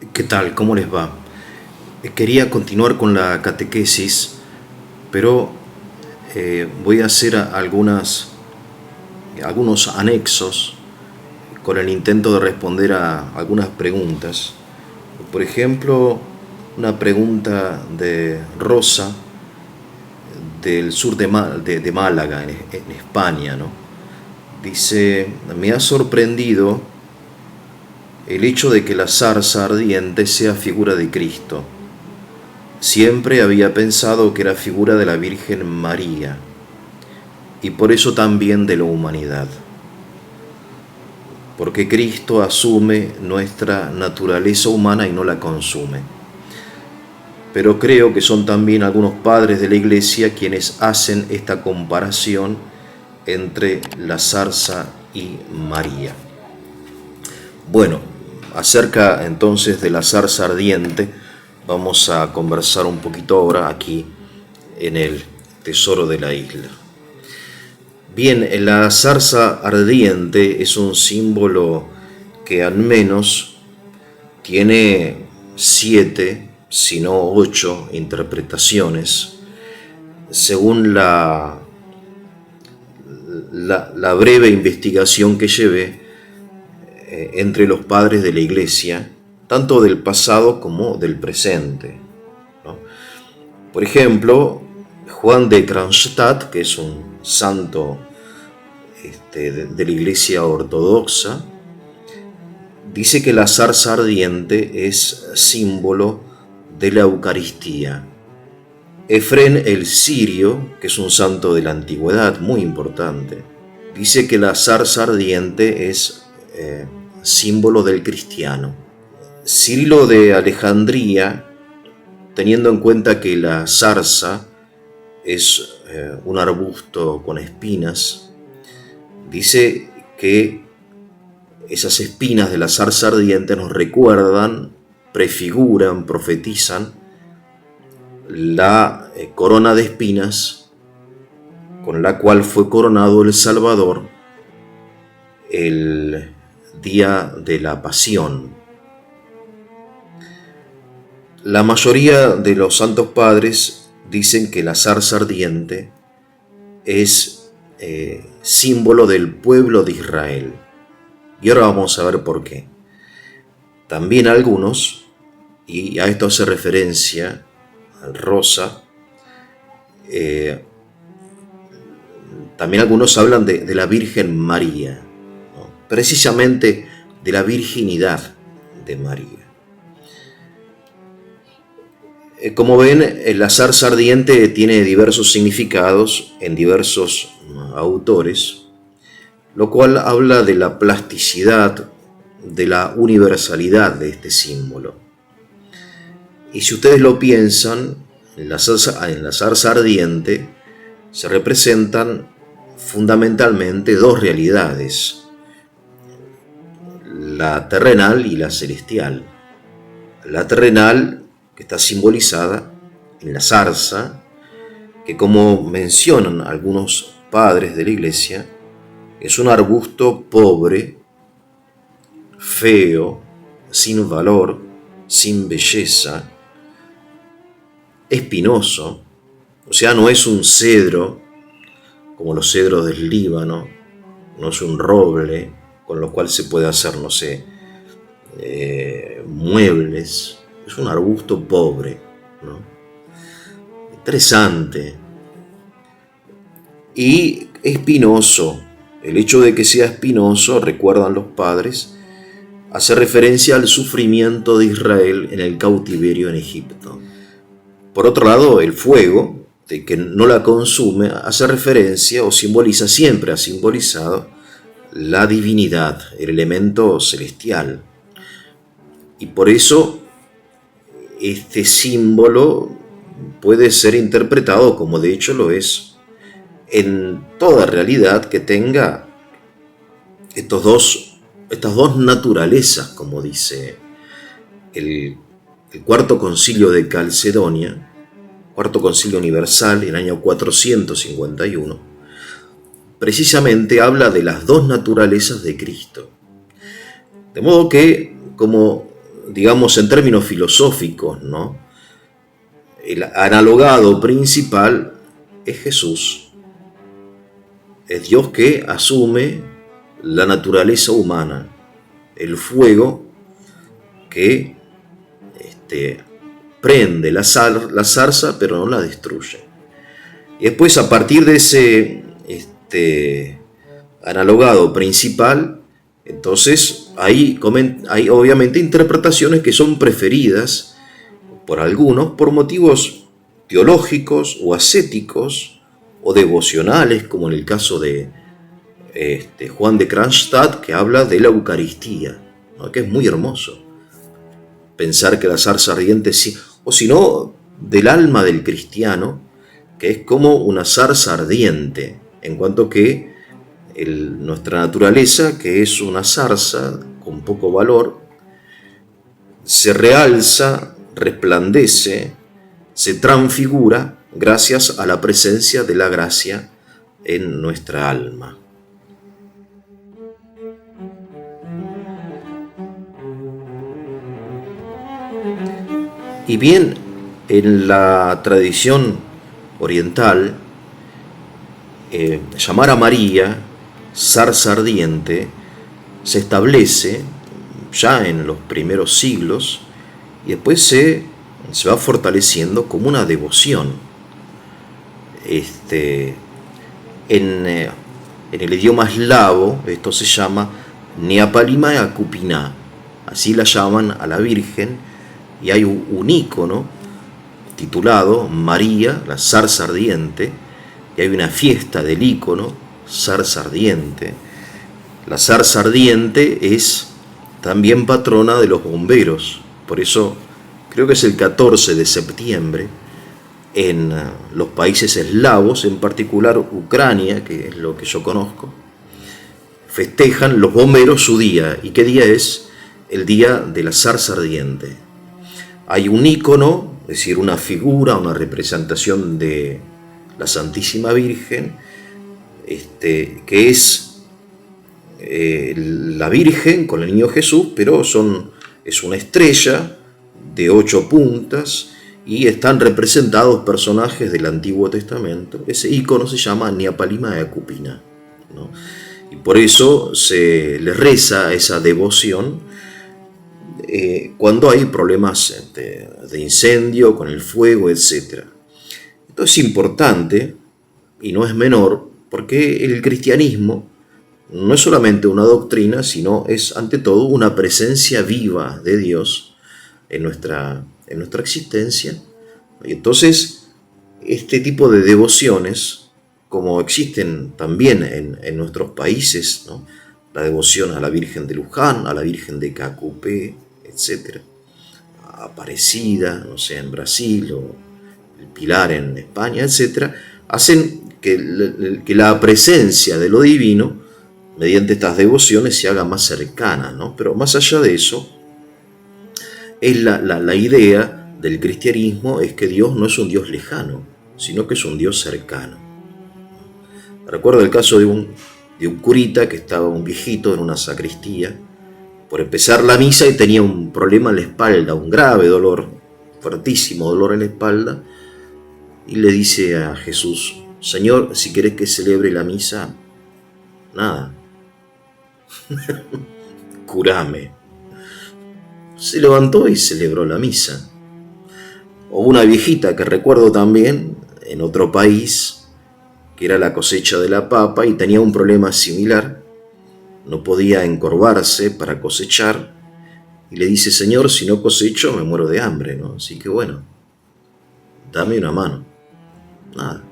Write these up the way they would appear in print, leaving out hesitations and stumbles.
¿Qué tal? ¿Cómo les va? Quería continuar con la catequesis, pero voy a hacer algunos anexos con el intento de responder a algunas preguntas. Por ejemplo, una pregunta de Rosa del sur de Málaga, en España, ¿no? Dice, me ha sorprendido el hecho de que la zarza ardiente sea figura de Cristo. Siempre había pensado que era figura de la Virgen María y por eso también de la humanidad, porque Cristo asume nuestra naturaleza humana y no la consume. Pero creo que son también algunos padres de la Iglesia quienes hacen esta comparación entre la zarza y María. Bueno, acerca entonces de la zarza ardiente, vamos a conversar un poquito ahora aquí en el Tesoro de la Isla. Bien, la zarza ardiente es un símbolo que al menos tiene 7, si no 8 interpretaciones, según la breve investigación que llevé entre los padres de la Iglesia, tanto del pasado como del presente, ¿no? Por ejemplo, Juan de Kronstadt, que es un santo de la Iglesia ortodoxa, dice que la zarza ardiente es símbolo de la Eucaristía. Efrén el Sirio, que es un santo de la antigüedad muy importante, dice que la zarza ardiente es símbolo del cristiano. Cirilo de Alejandría, teniendo en cuenta que la zarza es un arbusto con espinas, dice que esas espinas de la zarza ardiente nos recuerdan, prefiguran, profetizan la corona de espinas con la cual fue coronado el Salvador el día de la Pasión. La mayoría de los santos padres dicen que la zarza ardiente es símbolo del pueblo de Israel. Y ahora vamos a ver por qué. También algunos, y a esto hace referencia al Rosa, también algunos hablan de la Virgen María, ¿no? Precisamente de la virginidad de María. Como ven, la zarza ardiente tiene diversos significados en diversos autores, lo cual habla de la plasticidad, de la universalidad de este símbolo. Y si ustedes lo piensan, en la zarza ardiente se representan fundamentalmente dos realidades, la terrenal y la celestial. La terrenal, que está simbolizada en la zarza, que como mencionan algunos padres de la Iglesia, es un arbusto pobre, feo, sin valor, sin belleza, espinoso, o sea, no es un cedro como los cedros del Líbano, no es un roble con lo cual se puede hacer, no sé, muebles. Es un arbusto pobre, ¿no? Interesante. Y espinoso. El hecho de que sea espinoso, recuerdan los padres, hace referencia al sufrimiento de Israel en el cautiverio en Egipto. Por otro lado, el fuego, de que no la consume, hace referencia o simboliza, siempre ha simbolizado, la divinidad, el elemento celestial. Y por eso este símbolo puede ser interpretado, como de hecho lo es, en toda realidad que tenga estas dos naturalezas, como dice el Cuarto Concilio de Calcedonia, Cuarto Concilio Universal, en el año 451, precisamente habla de las dos naturalezas de Cristo. De modo que, como digamos en términos filosóficos, ¿no? El analogado principal es Jesús. Es Dios que asume la naturaleza humana, el fuego que prende la zarza pero no la destruye. Y después, a partir de ese analogado principal, entonces hay obviamente interpretaciones que son preferidas por algunos por motivos teológicos o ascéticos o devocionales, como en el caso de Juan de Kronstadt, que habla de la Eucaristía, ¿no? Que es muy hermoso pensar que la zarza ardiente, o si no, del alma del cristiano, que es como una zarza ardiente, en cuanto que nuestra naturaleza, que es una zarza con poco valor, se realza, resplandece, se transfigura gracias a la presencia de la gracia en nuestra alma. Y bien, en la tradición oriental, llamar a María zarza ardiente se establece ya en los primeros siglos y después se va fortaleciendo como una devoción. En el idioma eslavo esto se llama Neapalima Kupina, así la llaman a la Virgen, y hay un ícono titulado María, la zarza ardiente, y hay una fiesta del ícono zarza ardiente. La zarza ardiente es también patrona de los bomberos, por eso creo que es el 14 de septiembre en los países eslavos, en particular Ucrania, que es lo que yo conozco, festejan los bomberos su día. ¿Y qué día es? El día de la zarza ardiente. Hay un ícono, es decir, una figura, una representación de la Santísima Virgen, que es la Virgen con el niño Jesús, pero es una estrella de 8 puntas y están representados personajes del Antiguo Testamento. Ese ícono se llama Neapalima Kupina, ¿no? Y por eso se le reza esa devoción cuando hay problemas de incendio, con el fuego, etc. Esto es importante y no es menor, porque el cristianismo no es solamente una doctrina, sino es ante todo una presencia viva de Dios en nuestra existencia. Y entonces, este tipo de devociones, como existen también en nuestros países, ¿no? La devoción a la Virgen de Luján, a la Virgen de Cacupé, etc., Aparecida, no sé, en Brasil, o el Pilar en España, etc., hacen que la presencia de lo divino, mediante estas devociones, se haga más cercana, ¿no? Pero más allá de eso, es la idea del cristianismo es que Dios no es un Dios lejano, sino que es un Dios cercano. Recuerdo el caso de un curita que estaba, un viejito, en una sacristía por empezar la misa y tenía un problema en la espalda, un grave dolor, fuertísimo dolor en la espalda, y le dice a Jesús: Señor, si querés que celebre la misa, nada, curame. Se levantó y celebró la misa. O una viejita que recuerdo también en otro país, que era la cosecha de la papa y tenía un problema similar, no podía encorvarse para cosechar, y le dice: Señor, si no cosecho me muero de hambre, ¿no? Así que bueno, dame una mano. Nada.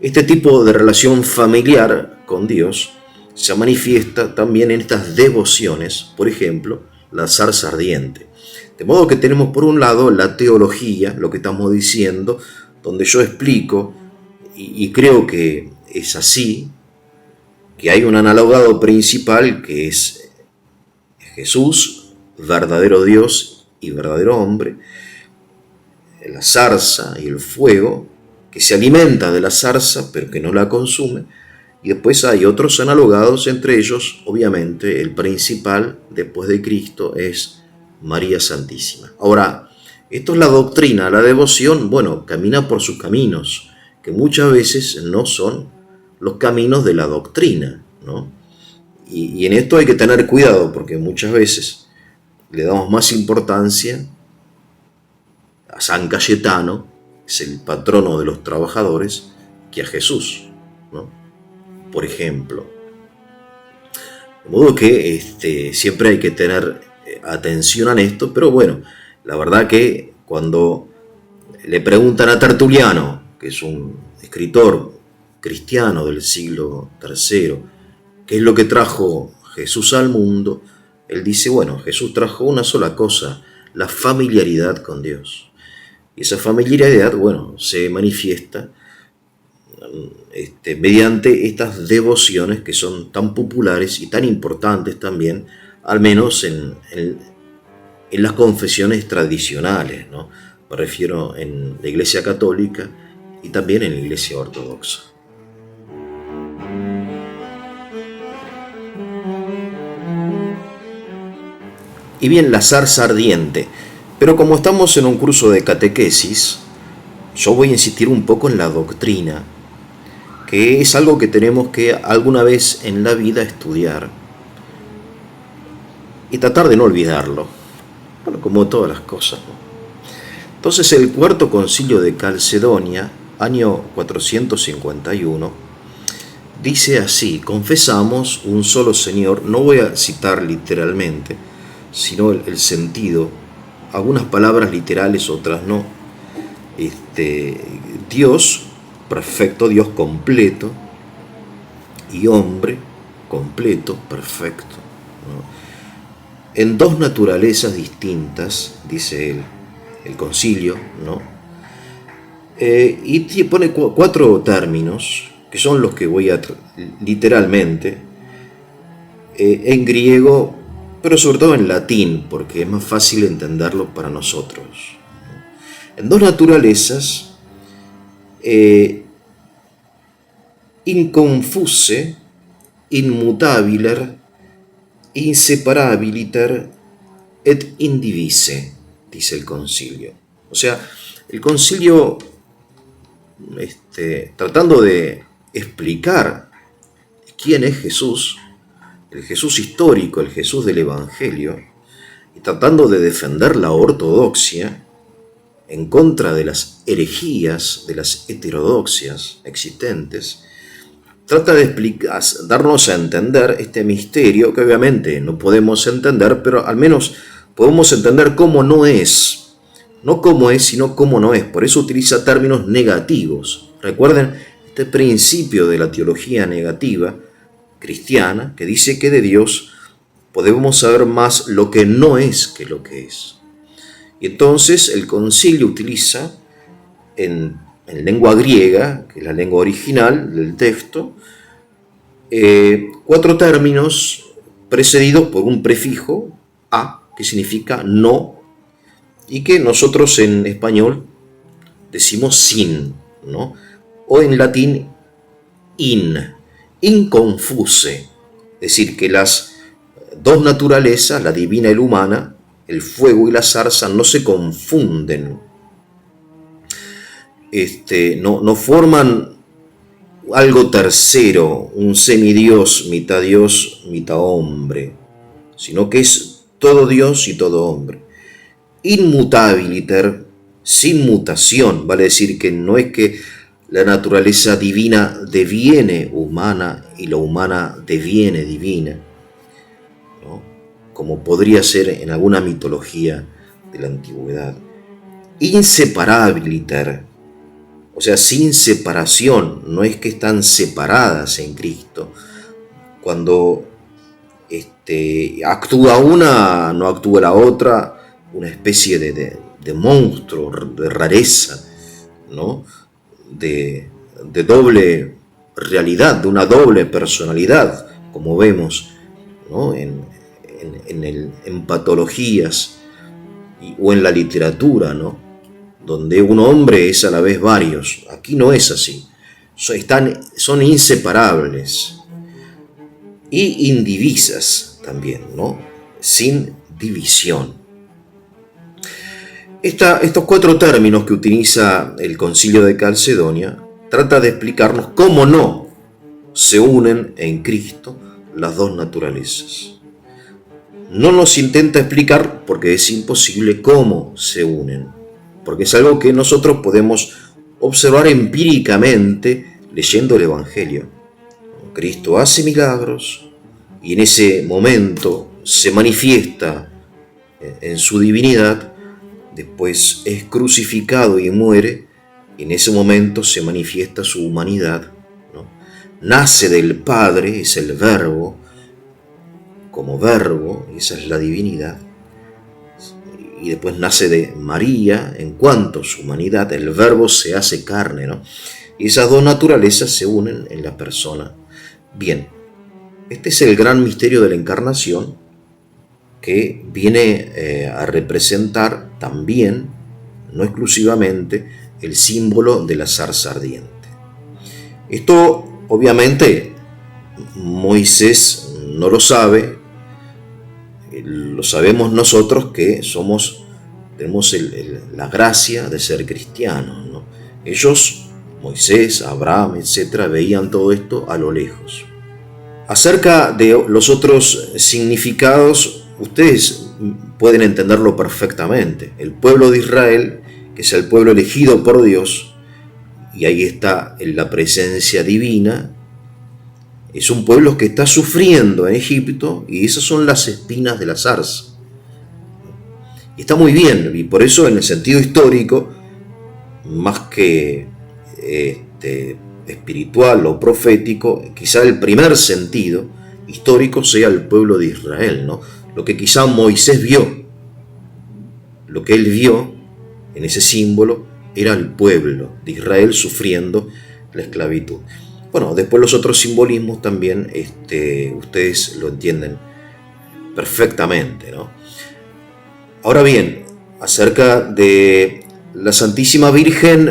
Este tipo de relación familiar con Dios se manifiesta también en estas devociones, por ejemplo, la zarza ardiente. De modo que tenemos por un lado la teología, lo que estamos diciendo, donde yo explico, y creo que es así, que hay un analogado principal que es Jesús, verdadero Dios y verdadero hombre, la zarza y el fuego, que se alimenta de la zarza pero que no la consume, y después hay otros analogados, entre ellos, obviamente, el principal después de Cristo es María Santísima. Ahora, esto es la doctrina, la devoción, bueno, camina por sus caminos, que muchas veces no son los caminos de la doctrina, ¿no? Y en esto hay que tener cuidado, porque muchas veces le damos más importancia a San Cayetano, que es el patrono de los trabajadores, que a Jesús, ¿no? Por ejemplo. De modo que siempre hay que tener atención a esto, pero bueno, la verdad que cuando le preguntan a Tertuliano, que es un escritor cristiano del siglo III, qué es lo que trajo Jesús al mundo, él dice, bueno, Jesús trajo una sola cosa, la familiaridad con Dios. Y esa familiaridad, bueno, se manifiesta mediante estas devociones que son tan populares y tan importantes también, al menos en las confesiones tradicionales, ¿no? Me refiero en la Iglesia Católica y también en la Iglesia Ortodoxa. Y bien, la zarza ardiente. Pero como estamos en un curso de catequesis, yo voy a insistir un poco en la doctrina, que es algo que tenemos que alguna vez en la vida estudiar y tratar de no olvidarlo, bueno, como todas las cosas, ¿no? Entonces el Cuarto Concilio de Calcedonia, año 451, dice así: confesamos un solo Señor. No voy a citar literalmente, sino el sentido, algunas palabras literales, otras no. Dios perfecto, Dios completo, y hombre completo, perfecto, ¿no? En dos naturalezas distintas, dice él, el concilio, ¿no? Y pone cuatro términos, que son los que voy a literalmente, en griego, pero sobre todo en latín, porque es más fácil entenderlo para nosotros. En dos naturalezas, inconfuse, immutabiler, inseparabiliter et indivise, dice el concilio. O sea, el concilio, tratando de explicar quién es Jesús, el Jesús histórico, el Jesús del Evangelio, y tratando de defender la ortodoxia en contra de las herejías, de las heterodoxias existentes, trata de explicar, darnos a entender este misterio que obviamente no podemos entender, pero al menos podemos entender cómo no es. No cómo es, sino cómo no es. Por eso utiliza términos negativos. Recuerden este principio de la teología negativa cristiana, que dice que de Dios podemos saber más lo que no es que lo que es. Y entonces el concilio utiliza en lengua griega, que es la lengua original del texto, cuatro términos precedidos por un prefijo a, que significa no, y que nosotros en español decimos sin, ¿no? O en latín inconfuse, es decir, que las dos naturalezas, la divina y la humana, el fuego y la zarza, no se confunden, no forman algo tercero, un semidios, mitad hombre, sino que es todo Dios y todo hombre. Inmutabiliter, sin mutación, vale decir que no es que la naturaleza divina deviene humana y la humana deviene divina, ¿no? Como podría ser en alguna mitología de la antigüedad. Inseparabiliter, o sea, sin separación, no es que están separadas en Cristo. Cuando actúa una, no actúa la otra, una especie de monstruo, de rareza, ¿no? De doble realidad, de una doble personalidad, como vemos, ¿no? en patologías o en la literatura, ¿no? Donde un hombre es a la vez varios. Aquí no es así. Son inseparables y indivisas también, ¿no? Sin división. Estos 4 términos que utiliza el Concilio de Calcedonia trata de explicarnos cómo no se unen en Cristo las dos naturalezas. No nos intenta explicar, porque es imposible, cómo se unen, porque es algo que nosotros podemos observar empíricamente leyendo el Evangelio. Cristo hace milagros y en ese momento se manifiesta en su divinidad, después es crucificado y muere, y en ese momento se manifiesta su humanidad, ¿no? Nace del Padre, es el Verbo, como Verbo, esa es la divinidad, y después nace de María, en cuanto a su humanidad, el Verbo se hace carne, ¿no? Y esas dos naturalezas se unen en la persona. Bien, este es el gran misterio de la encarnación, que viene a representar también, no exclusivamente, el símbolo de la zarza ardiente. Esto, obviamente, Moisés no lo sabe, lo sabemos nosotros que tenemos la gracia de ser cristianos, ¿no? Ellos, Moisés, Abraham, etcétera, veían todo esto a lo lejos. Acerca de los otros significados, ustedes pueden entenderlo perfectamente. El pueblo de Israel, que es el pueblo elegido por Dios, y ahí está la presencia divina, es un pueblo que está sufriendo en Egipto, y esas son las espinas de la zarza. Y está muy bien, y por eso en el sentido histórico, más que espiritual o profético, quizá el primer sentido histórico sea el pueblo de Israel, ¿no? Lo que quizá Moisés vio, lo que él vio en ese símbolo, era el pueblo de Israel sufriendo la esclavitud. Bueno, después los otros simbolismos también ustedes lo entienden perfectamente, ¿no? Ahora bien, acerca de la Santísima Virgen,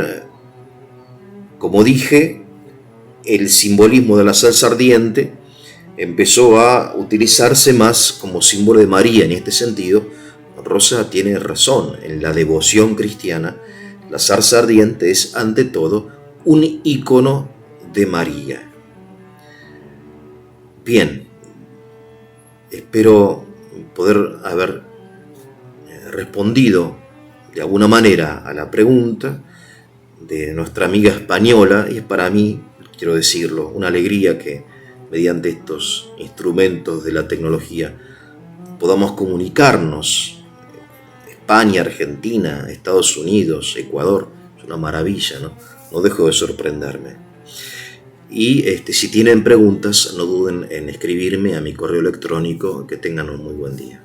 como dije, el simbolismo de la zarza ardiente empezó a utilizarse más como símbolo de María. En este sentido, Rosa tiene razón. En la devoción cristiana, la zarza ardiente es ante todo un ícono de María. Bien, espero poder haber respondido de alguna manera a la pregunta de nuestra amiga española, y es para mí, quiero decirlo, una alegría que mediante estos instrumentos de la tecnología podamos comunicarnos. España, Argentina, Estados Unidos, Ecuador, es una maravilla, ¿no? No dejo de sorprenderme. Y si tienen preguntas, no duden en escribirme a mi correo electrónico. Que tengan un muy buen día.